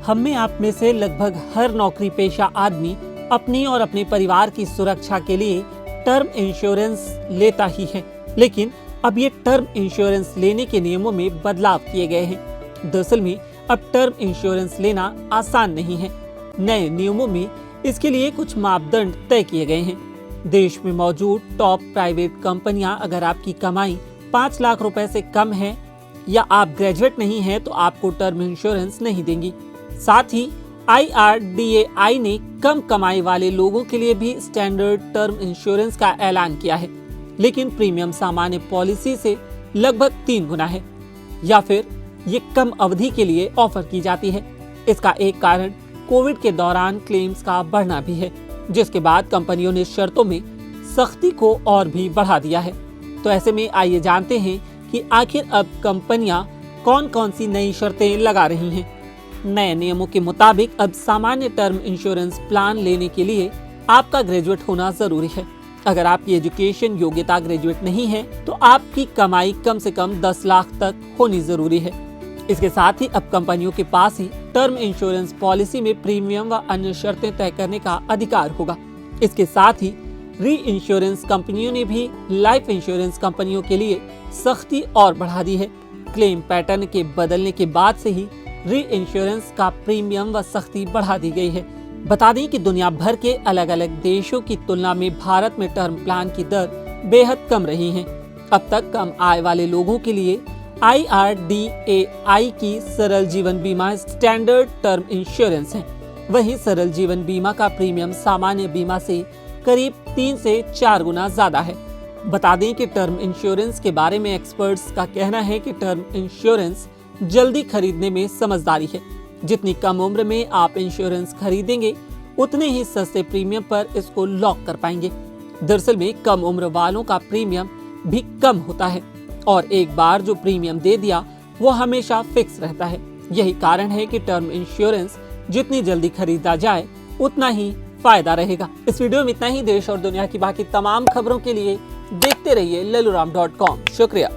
हम में आप में से लगभग हर नौकरी पेशा आदमी अपनी और अपने परिवार की सुरक्षा के लिए टर्म इंश्योरेंस लेता ही है। लेकिन अब ये टर्म इंश्योरेंस लेने के नियमों में बदलाव किए गए हैं। दरअसल में अब टर्म इंश्योरेंस लेना आसान नहीं है। नए नियमों में इसके लिए कुछ मापदंड तय किए गए हैं। देश में मौजूद टॉप प्राइवेट कंपनियां अगर आपकी कमाई 5 लाख रुपए से कम है या आप ग्रेजुएट नहीं हैं तो आपको टर्म इंश्योरेंस नहीं देंगी। साथ ही IRDAI ने कम कमाई वाले लोगों के लिए भी स्टैंडर्ड टर्म इंश्योरेंस का ऐलान किया है, लेकिन प्रीमियम सामान्य पॉलिसी से लगभग 3 गुना है या फिर ये कम अवधि के लिए ऑफर की जाती है। इसका एक कारण कोविड के दौरान क्लेम्स का बढ़ना भी है, जिसके बाद कंपनियों ने शर्तों में सख्ती को और भी बढ़ा दिया है। तो ऐसे में आइए जानते हैं कि आखिर अब कंपनियां कौन कौन सी नई शर्तें लगा रही हैं। नए नियमों के मुताबिक अब सामान्य टर्म इंश्योरेंस प्लान लेने के लिए आपका ग्रेजुएट होना जरूरी है। अगर आपकी एजुकेशन योग्यता ग्रेजुएट नहीं है तो आपकी कमाई कम से कम 10 लाख तक होनी जरूरी है। इसके साथ ही अब कंपनियों के पास ही टर्म इंश्योरेंस पॉलिसी में प्रीमियम व अन्य शर्तें तय करने का अधिकार होगा। इसके साथ ही री इंश्योरेंस कंपनियों ने भी लाइफ इंश्योरेंस कंपनियों के लिए सख्ती और बढ़ा दी है। क्लेम पैटर्न के बदलने के बाद से ही री इंश्योरेंस का प्रीमियम व सख्ती बढ़ा दी गई है। बता दें कि दुनिया भर के अलग अलग देशों की तुलना में भारत में टर्म प्लान की दर बेहद कम रही है। अब तक कम आय वाले लोगों के लिए IRDAI की सरल जीवन बीमा स्टैंडर्ड टर्म इंश्योरेंस है। वहीं सरल जीवन बीमा का प्रीमियम सामान्य बीमा से करीब 3 से 4 गुना ज्यादा है। बता दें कि टर्म इंश्योरेंस के बारे में एक्सपर्ट्स का कहना है कि टर्म इंश्योरेंस जल्दी खरीदने में समझदारी है। जितनी कम उम्र में आप इंश्योरेंस खरीदेंगे उतने ही सस्ते प्रीमियम पर इसको लॉक कर पाएंगे। दरअसल में कम उम्र वालों का प्रीमियम भी कम होता है और एक बार जो प्रीमियम दे दिया वो हमेशा फिक्स रहता है। यही कारण है कि टर्म इंश्योरेंस जितनी जल्दी खरीदा जाए उतना ही फायदा रहेगा। इस वीडियो में इतना ही। देश और दुनिया की बाकी तमाम खबरों के लिए देखते रहिए lelluram.com। शुक्रिया।